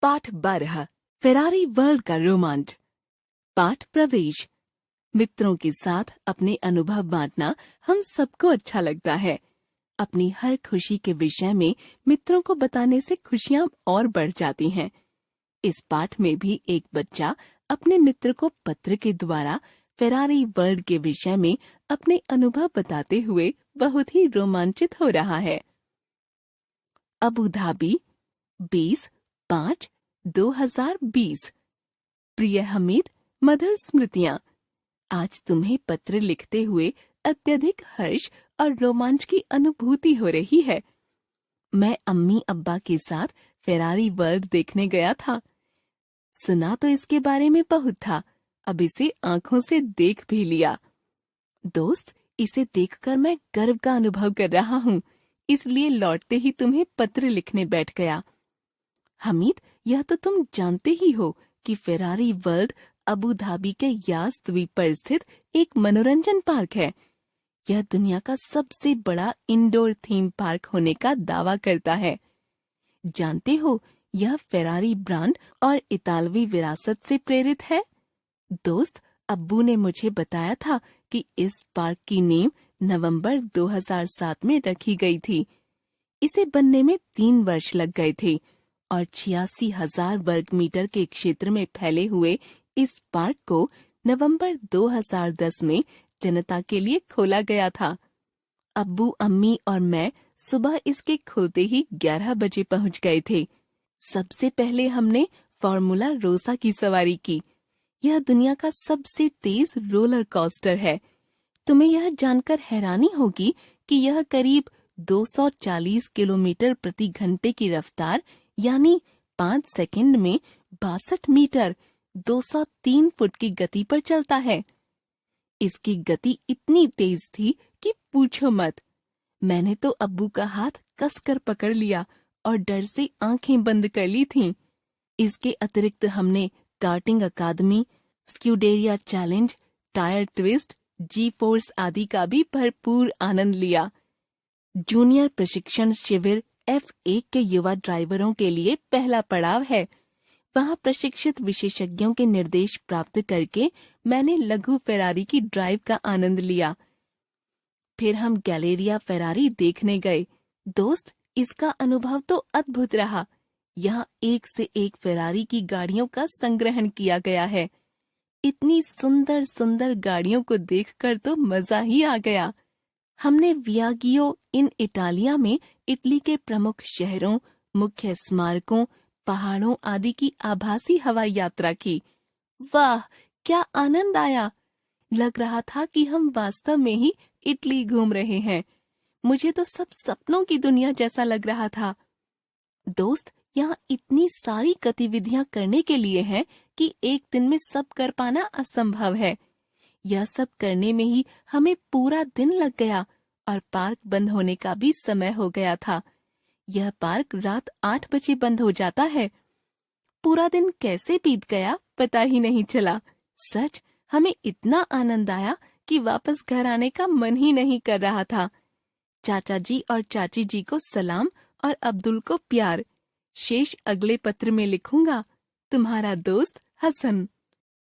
पाठ 12 Ferrari world का रोमांच। पाठ प्रवेश। मित्रों के साथ अपने अनुभव बांटना हम सबको अच्छा लगता है। अपनी हर खुशी के विषय में मित्रों को बताने से खुशियां और बढ़ जाती हैं। इस पाठ में भी एक बच्चा अपने मित्र को पत्र के द्वारा फेरारी वर्ल्ड के विषय में अपने अनुभव बताते हुए बहुत ही रोमांचित हो रहा है। Abu Dhabi 20/5/2020। प्रिय हमीद, मधुर स्मृतियां। आज तुम्हें पत्र लिखते हुए अत्यधिक हर्ष और रोमांच की अनुभूति हो रही है। मैं अम्मी अब्बा के साथ फेरारी वर्ल्ड देखने गया था। सुना तो इसके बारे में बहुत था, अब इसे आंखों से देख भी लिया। दोस्त, इसे देखकर मैं गर्व का अनुभव कर रहा हूँ, इसलिए लौटते ही तुम्हें पत्र लिखने बैठ गया। हमीद, यह तो तुम जानते ही हो कि फेरारी वर्ल्ड अबू धाबी के यास द्वीप पर स्थित एक मनोरंजन पार्क है। यह दुनिया का सबसे बड़ा इंडोर थीम पार्क होने का दावा करता है। जानते हो, यह फेरारी ब्रांड और इतालवी विरासत से प्रेरित है। दोस्त, अब्बू ने मुझे बताया था कि इस पार्क की नींव नवंबर 2007 में रखी गई थी। इसे बनने में 3 वर्ष लग गए थे और 86,000 वर्ग मीटर के क्षेत्र में फैले हुए इस पार्क को नवंबर 2010 में जनता के लिए खोला गया था। अब्बू, अम्मी और मैं सुबह इसके खुलते ही 11 बजे पहुंच गए थे। सबसे पहले हमने फॉर्मूला रोसा की सवारी की। यह दुनिया का सबसे तेज रोलर कोस्टर है। तुम्हें यह जानकर हैरानी होगी कि यह करीब 240 किलोमीटर प्रति घंटे की रफ्तार यानी 5 सेकंड में 62 मीटर 203 फुट की गति पर चलता है। इसकी गति इतनी तेज थी कि पूछो मत। मैंने तो अब्बू का हाथ कसकर पकड़ लिया और डर से आंखें बंद कर ली थीं। इसके अतिरिक्त हमने कार्टिंग अकादमी, स्क्यूडेरिया चैलेंज, टायर ट्विस्ट, जी फोर्स आदि का भी भरपूर आनंद लिया। जूनियर प्रशिक्षण शिविर F1 के युवा ड्राइवरों के लिए पहला पड़ाव है। वहां प्रशिक्षित विशेषज्ञों के निर्देश प्राप्त करके मैंने लघु फेरारी की ड्राइव का आनंद लिया। फिर हम गैलेरिया फेरारी देखने गए। दोस्त, इसका अनुभव तो अद्भुत रहा। यहाँ एक से एक फेरारी की गाड़ियों का संग्रहण किया गया है। इतनी सुंदर सुंदर गाड़ियों को देखकर तो मजा ही आ गया। हमने वियागियो इन इटालिया में इटली के प्रमुख शहरों, मुख्य स्मारकों, पहाड़ों आदि की आभासी हवाई यात्रा की। वाह, क्या आनंद आया! लग रहा था कि हम वास्तव में ही इटली घूम रहे हैं। मुझे तो सब सपनों की दुनिया जैसा लग रहा था। दोस्त, यहाँ इतनी सारी गतिविधियां करने के लिए हैं कि एक दिन में सब कर पाना असंभव है। यह सब करने में ही हमें पूरा दिन लग गया और पार्क बंद होने का भी समय हो गया था। यह पार्क रात 8 बजे बंद हो जाता है। पूरा दिन कैसे बीत गया पता ही नहीं चला। सच, हमें इतना आनंद आया कि वापस घर आने का मन ही नहीं कर रहा था। चाचा जी और चाची जी को सलाम और अब्दुल को प्यार। शेष अगले पत्र में लिखूंगा। तुम्हारा दोस्त हसन।